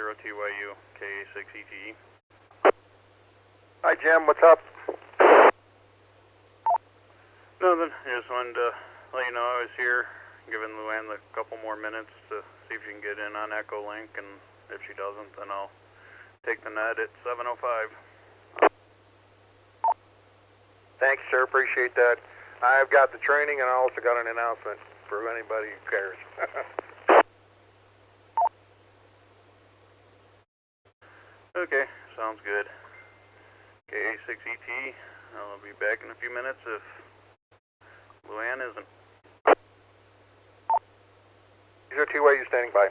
0TYU, KA6ETE. Hi Jim, what's up? Nothing, I just wanted to let you know I was here, giving Luann a couple more minutes to see if she can get in on Echolink, and if she doesn't, then I'll take the net at 7:05. Thanks sir, appreciate that. I've got the training and I also got an announcement for anybody who cares. Okay, sounds good. KA6ET, I'll be back in a few minutes if Luann isn't. 0TYU standing by.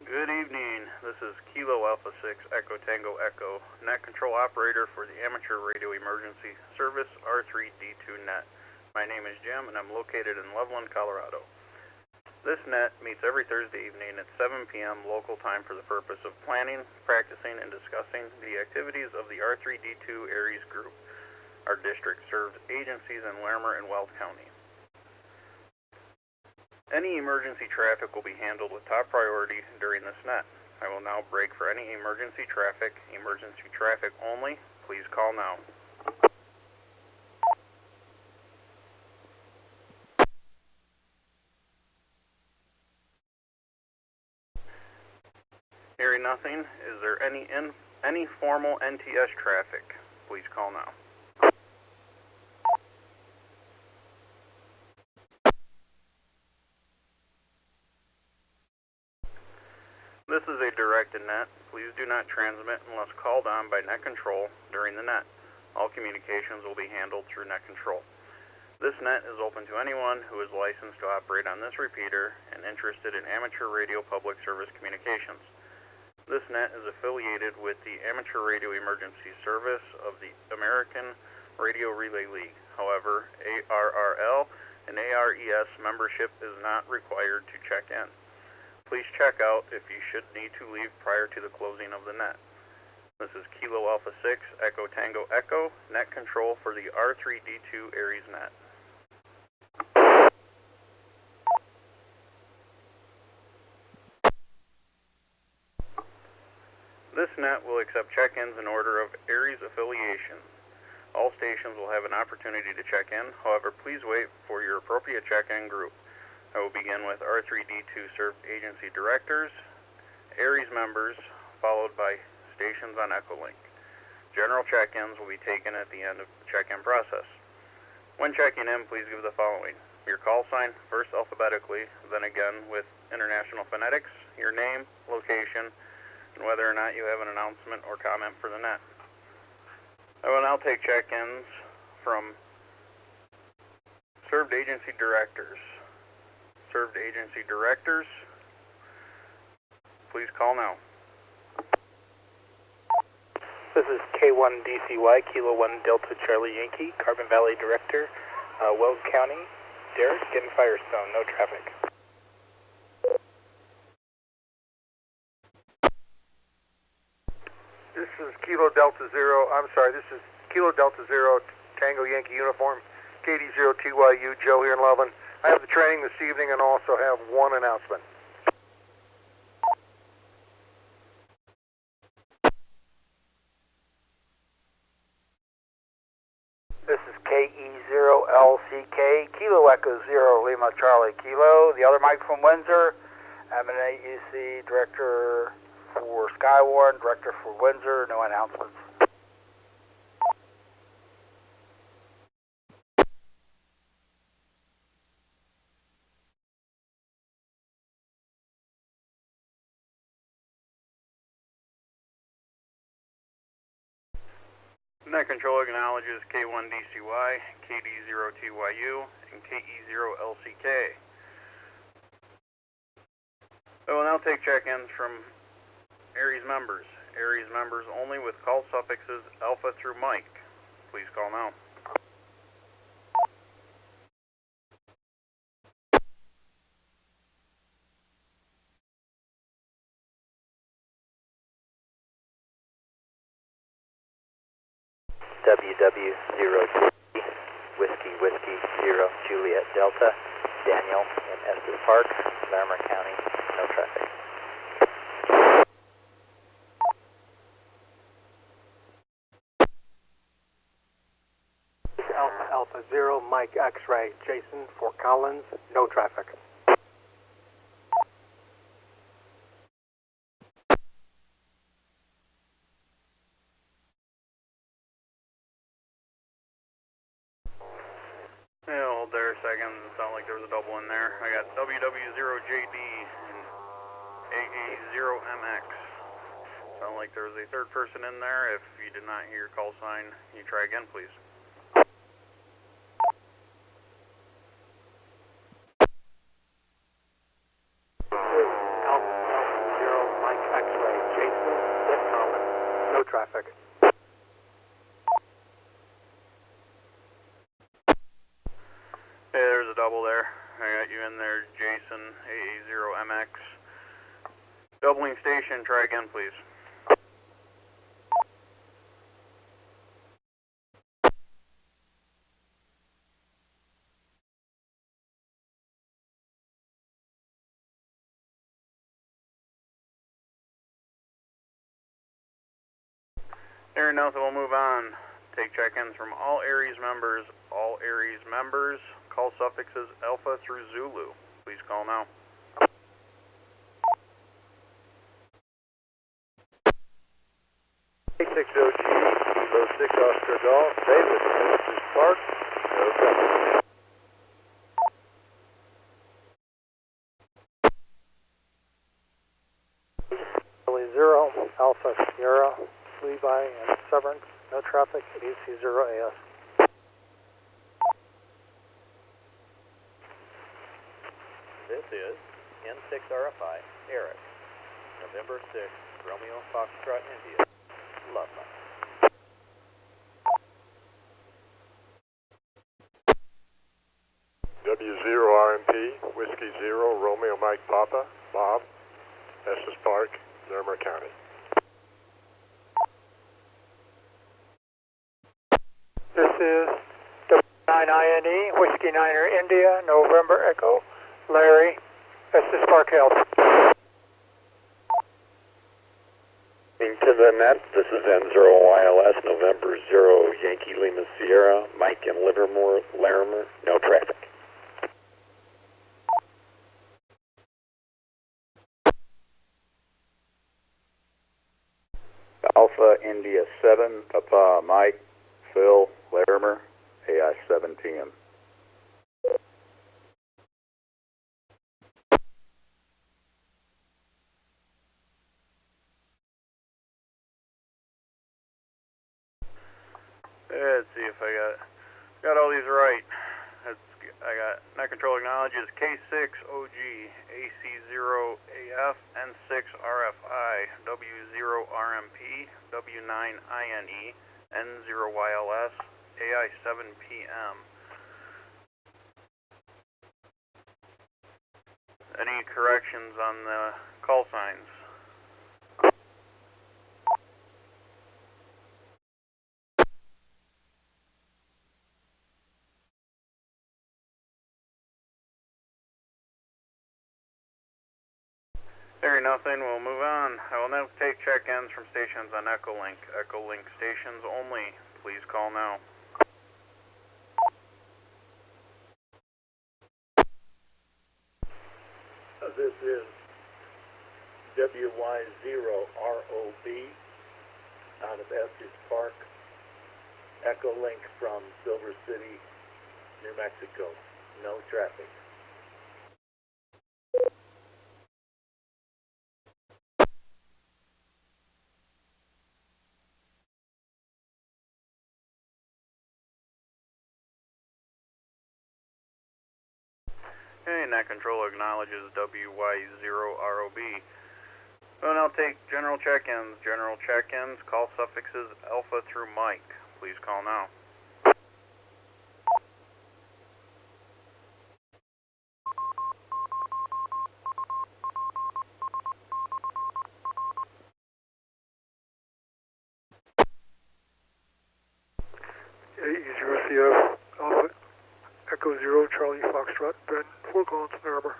Good evening, this is Kilo Alpha 6 Echo Tango Echo, net control operator for the Amateur Radio Emergency Service R3D2 net. My name is Jim and I'm located in Loveland, Colorado. This net meets every Thursday evening at 7 p.m. local time for the purpose of planning, practicing, and discussing the activities of the R3D2 ARES group. Our district serves agencies in Larimer and Weld County. Any emergency traffic will be handled with top priority during this net. I will now break for any emergency traffic only. Please call now. Hearing nothing, is there any formal NTS traffic? Please call now. This is a directed net. Please do not transmit unless called on by net control during the net. All communications will be handled through net control. This net is open to anyone who is licensed to operate on this repeater and interested in amateur radio public service communications. This net is affiliated with the Amateur Radio Emergency Service of the American Radio Relay League. However, ARRL and ARES membership is not required to check in. Please check out if you should need to leave prior to the closing of the net. This is Kilo Alpha 6 Echo Tango Echo, net control for the R3D2 ARES net. This net will accept check-ins in order of ARES affiliation. All stations will have an opportunity to check in, however, please wait for your appropriate check-in group. I will begin with R3D2 served agency directors, ARES members, followed by stations on Echolink. General check-ins will be taken at the end of the check-in process. When checking in, please give the following: your call sign, first alphabetically, then again with International Phonetics, your name, location, and whether or not you have an announcement or comment for the net. I will now take check-ins from served agency directors. Served agency directors, please call now. This is K1DCY, Kilo 1 Delta Charlie Yankee, Carbon Valley Director, Weld County. Derek, getting Firestone, no traffic. This is Kilo Delta Zero, Tango Yankee Uniform, KD0TYU, Joe here in Loveland. I have the training this evening and also have one announcement. This is KE0LCK, Kilo Echo Zero Lima Charlie Kilo. The other Mike from Windsor. I'm an AUC Director for Skywarn, Director for Windsor. No announcements. Net Control acknowledges K1DCY, KD0TYU, and KE0LCK. I will now take check-ins from ARES members. ARES members only with call suffixes alpha through Mike. Please call now. WW0 Whiskey 0 Juliet Delta, Daniel in Estes Park, Larimer County, no traffic. Alpha 0, Mike X-Ray, Jason, Fort Collins, no traffic. Yeah, hold there a second. It sounded like there was a double in there. I got WW0JD and AA0MX. Sounded like there was a third person in there. If you did not hear your call sign, you try again, please. Alpha 0, Mike X-Ray, Jason, Fort Collins, no traffic. Hey, there's a double there. I got you in there, Jason, AA0MX. Doubling station, try again, please. There, now so we'll move on. Take check-ins from all ARES members. All ARES members, call suffixes alpha through Zulu. Please call now. A60G, Kilo 6 Oscar Golf, David, Estes Park, no traffic. Charlie 0, Alpha Sierra, Levi and Severance, no traffic, AC0AS. This is N6RFI, ARES, November 6th, Romeo Foxtrot, India, Loveland. W0RMP, Whiskey 0, Romeo Mike Papa, Bob, Estes Park, Larimer County. This is W9INE, Whiskey 9er India, November Echo, Larry, Estes Park Health. Into the net, this is N0YLS, November 0, Yankee Lima Sierra, Mike in Livermore, Larimer, no traffic. Alpha India 7, Papa Mike, Phil, Larimer, AI 17. Let's see if I got all these right. I got net control acknowledges K6OG, AC0AF, N6RFI, W0RMP, W9INE, N0YLS, AI7PM. Any corrections on the call signs? Hearing nothing, we'll move on. I will now take check-ins from stations on Echolink. Echolink stations only. Please call now. This is WY0ROB out of Estes Park. Echolink from Silver City, New Mexico. No traffic. Okay, net control acknowledges WY0ROB. We'll now take general check-ins. General check-ins, call suffixes Alpha through Mike. Please call now. A0CF, Alpha, Echo 0, Charlie Foxtrot, Ben, 4 calls, Larimer.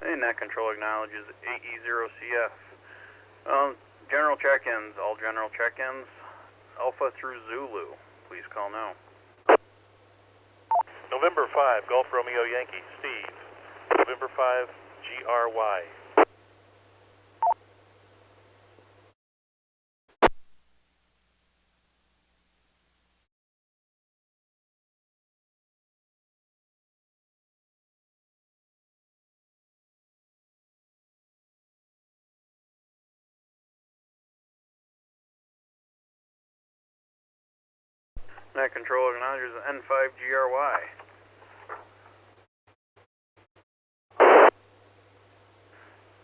Hey, net control acknowledges AE0CF. General check-ins, all general check-ins, Alpha through Zulu. Please call now. November 5, Golf Romeo Yankee, Steve. November 5, GRY. Net control acknowledges N5GRY.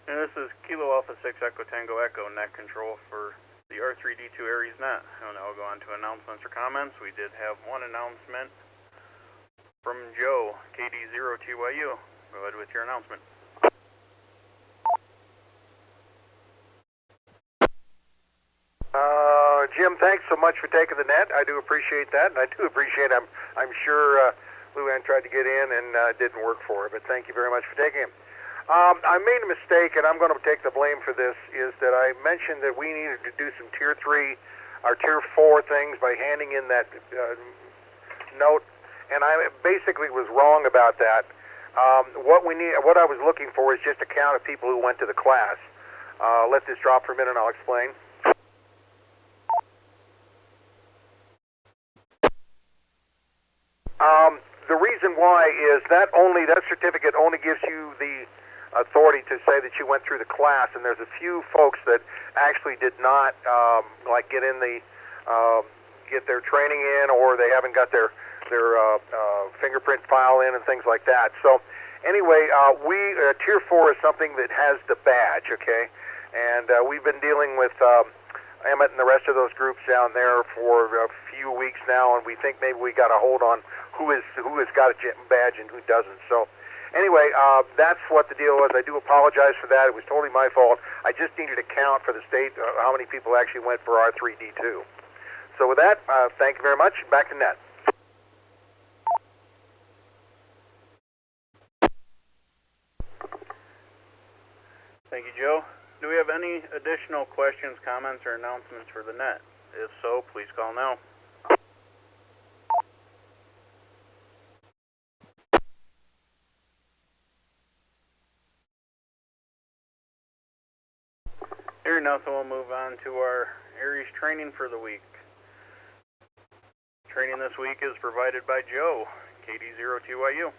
And this is Kilo Alpha 6 Echo Tango Echo net control for the R3D2 ARES net. And now we'll go on to announcements or comments. We did have one announcement from Joe, KD0TYU. Go ahead with your announcement. Jim, thanks so much for taking the net. I do appreciate that, and I do appreciate I'm sure Luann tried to get in and didn't work for her, but thank you very much for taking it. I made a mistake, and I'm going to take the blame for this, is that I mentioned that we needed to do some Tier 3 or Tier 4 things by handing in that note, and I basically was wrong about that. What I was looking for is just a count of people who went to the class. Let this drop for a minute and I'll explain. The reason why is that certificate only gives you the authority to say that you went through the class, and there's a few folks that actually did not get their training in, or they haven't got their fingerprint file in and things like that. So anyway, Tier 4 is something that has the badge, okay? And we've been dealing with Emmett and the rest of those groups down there for a few weeks now, and we think maybe we got a hold on who has got a badge and who doesn't. So anyway, that's what the deal was. I do apologize for that. It was totally my fault. I just needed to count for the state how many people actually went for R3D2. So with that, thank you very much. Back to net. Thank you, Joe. Do we have any additional questions, comments, or announcements for the net? If so, please call now. Hearing nothing, we'll move on to our ARES training for the week. Training this week is provided by Joe, KD02YU.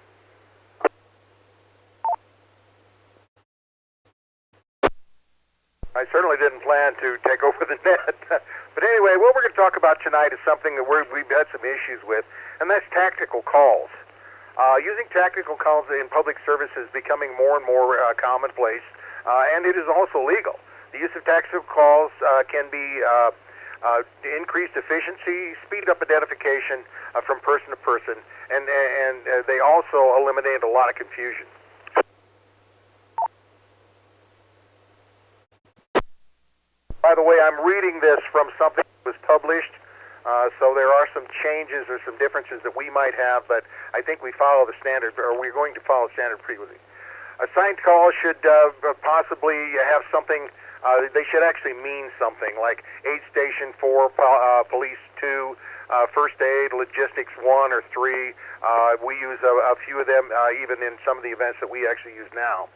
I certainly didn't plan to take over the net. But anyway, what we're going to talk about tonight is something that we've had some issues with, and that's tactical calls. Using tactical calls in public service is becoming more and more commonplace, and it is also legal. The use of tactical calls can be increased efficiency, speed up identification from person to person, and they also eliminate a lot of confusion. By the way, I'm reading this from something that was published, so there are some changes or some differences that we might have, but I think we follow the standard, or we're going to follow standard frequency. Assigned calls should possibly have something, they should actually mean something, like aid station 4, police 2, first aid, logistics 1 or 3. We use a few of them even in some of the events that we actually use now.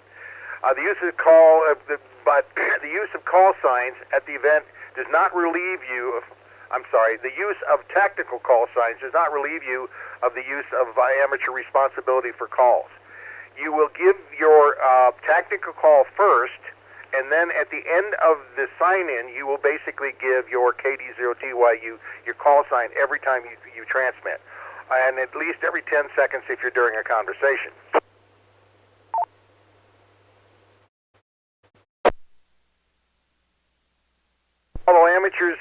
The use of the use of call signs at the event does not relieve you of, the use of tactical call signs does not relieve you of the use of amateur responsibility for calls. You will give your tactical call first, and then at the end of the sign-in, you will basically give your KD0TYU your call sign every time you transmit, and at least every 10 seconds if you're during a conversation. Although amateurs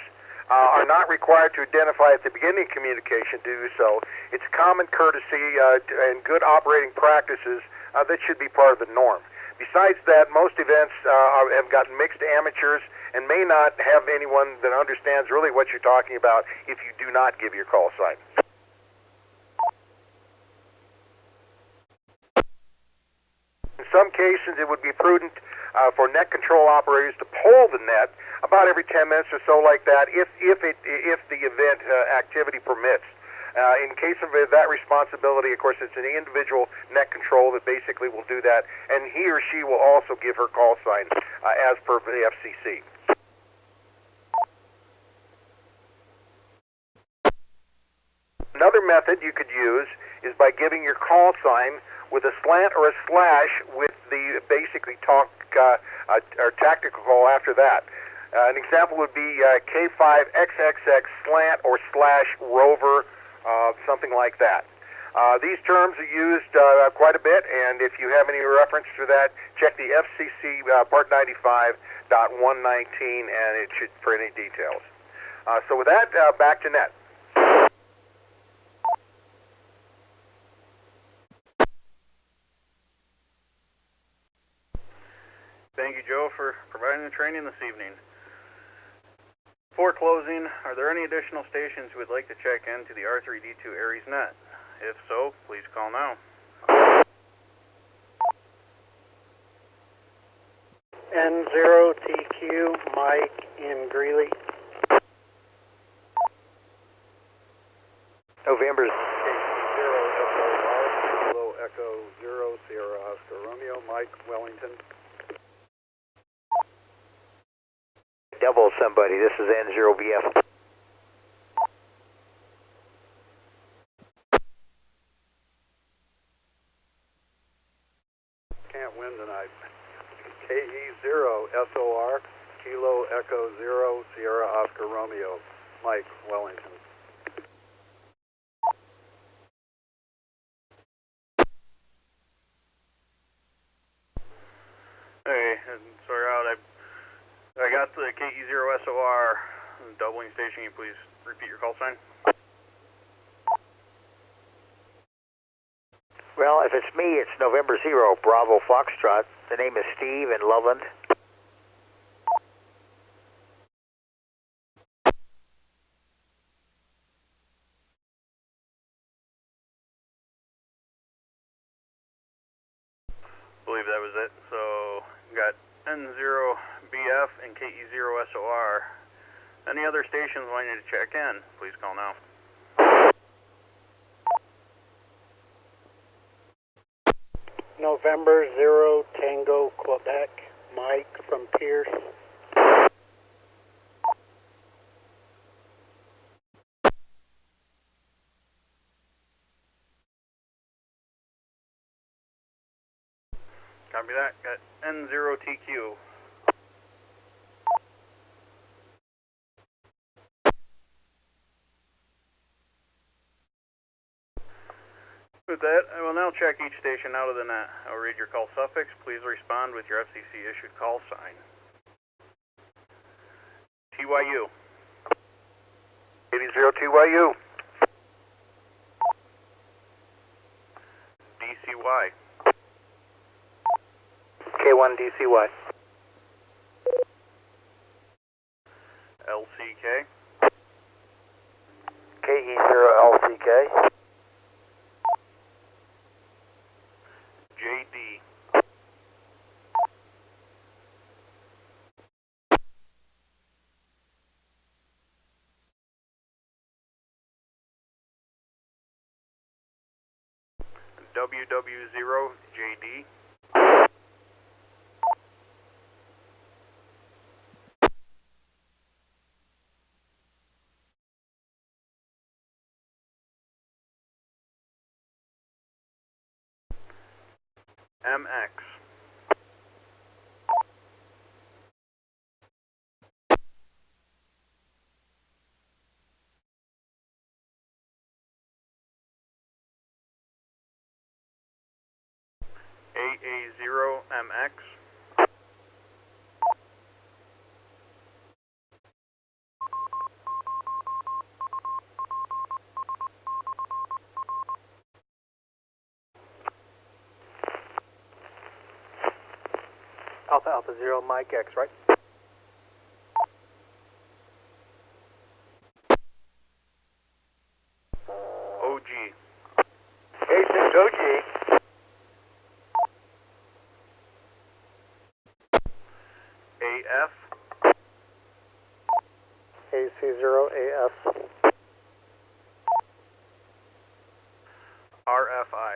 are not required to identify at the beginning of communication to do so, it's common courtesy and good operating practices that should be part of the norm. Besides that, most events have got mixed amateurs and may not have anyone that understands really what you're talking about if you do not give your call sign. In some cases, it would be prudent for net control operators to pull the net about every 10 minutes or so, like that, if the event activity permits. In case of that responsibility, of course, it's an individual net control that basically will do that, and he or she will also give her call sign as per the FCC. Another method you could use is by giving your call sign with a slant or a slash with the basically or tactical call after that. An example would be K5XXX slant or slash rover, something like that. These terms are used quite a bit, and if you have any reference to that, check the FCC Part 95.119, and it should for any details. So with that, back to net. Thank you, Joe, for providing the training this evening. Before closing, are there any additional stations who would like to check into the R3D2 ARES net? If so, please call now. N0TQ, Mike in Greeley. November 0 SOR, Kilo Echo 0, Sierra Oscar Romeo, Mike Wellington. double somebody. This is N0BF. Can't win tonight. KE0 SOR, Kilo Echo 0, Sierra Oscar Romeo, Mike Wellington. Hey, sorry out. I got the KE0 SOR doubling station. Can you please repeat your call sign? Well, if it's me, it's November 0, Bravo Foxtrot. The name is Steve in Loveland. I believe that was it. So, got N0BF and KE0 SOR. Any other stations wanting to check in, please call now. November 0 Tango Quebec, Mike from Pierce. Copy that. Got N0TQ. With that, I will now check each station out of the net. I will read your call suffix. Please respond with your FCC issued call sign. TYU. 80 TYU. DCY. K1 DCY. LCK. KE0LCK. JD. WW0JD. MX. AA0MX. Alpha Alpha 0 Mike X, right? OG. A6OG. AF. AC0AS. RFI.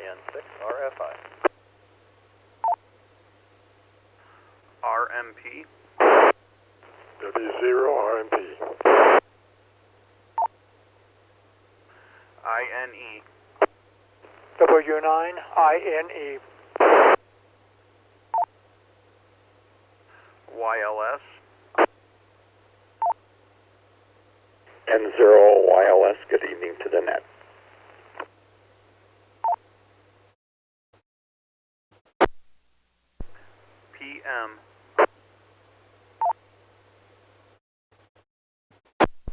AN6 RFI. RMP. W0RMP. INE. W9INE. YLS. N0YLS, good evening to the net. PM.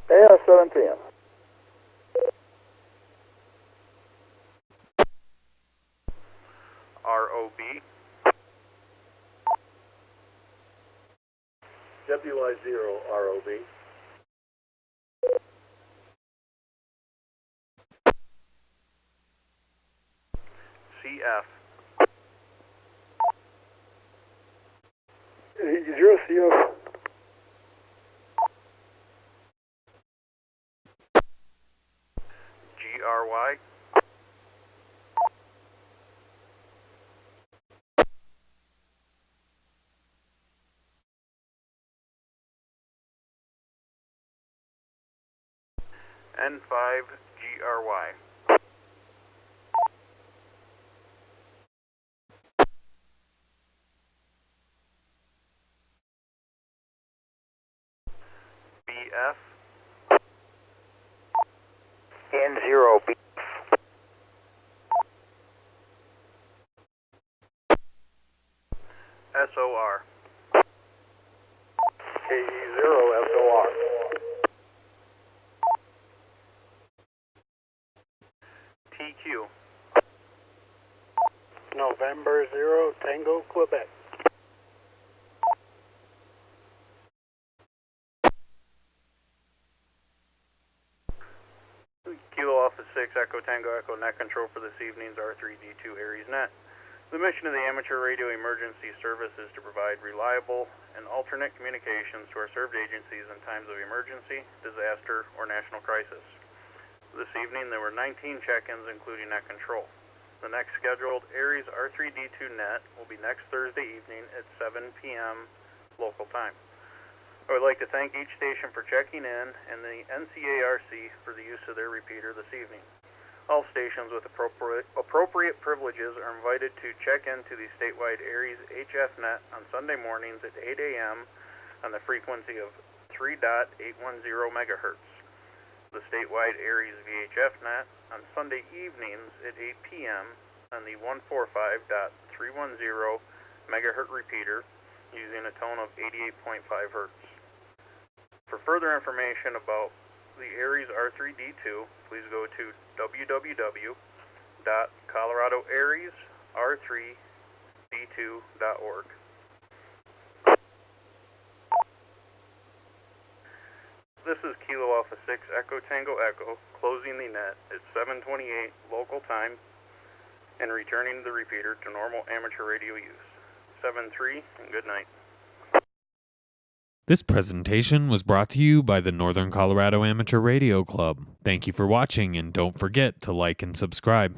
AS7PM. ROB. WI0ROB. CF. 80CF. GRY. N5GRY. BF. N0B. SOR. KE0SOR. TQ. November 0 Tango, Quebec. Kilo Alpha 6 Echo Tango Echo net control for this evening's R3D2 ARES net. The mission of the Amateur Radio Emergency Service is to provide reliable and alternate communications to our served agencies in times of emergency, disaster, or national crisis. This evening there were 19 check-ins including net control. The next scheduled ARES R3D2 net will be next Thursday evening at 7 p.m. local time. I would like to thank each station for checking in and the NCARC for the use of their repeater this evening. All stations with appropriate privileges are invited to check into the statewide ARES HF net on Sunday mornings at 8 a.m. on the frequency of 3.810 megahertz. The statewide ARES VHF net on Sunday evenings at 8 p.m. on the 145.310 megahertz repeater using a tone of 88.5 hertz. For further information about the ARES R3D2, please go to www.coloradoaresr3d2.org. This is Kilo Alpha 6 Echo Tango Echo, closing the net at 7:28 local time and returning the repeater to normal amateur radio use. 7-3 and good night. This presentation was brought to you by the Northern Colorado Amateur Radio Club. Thank you for watching, and don't forget to like and subscribe.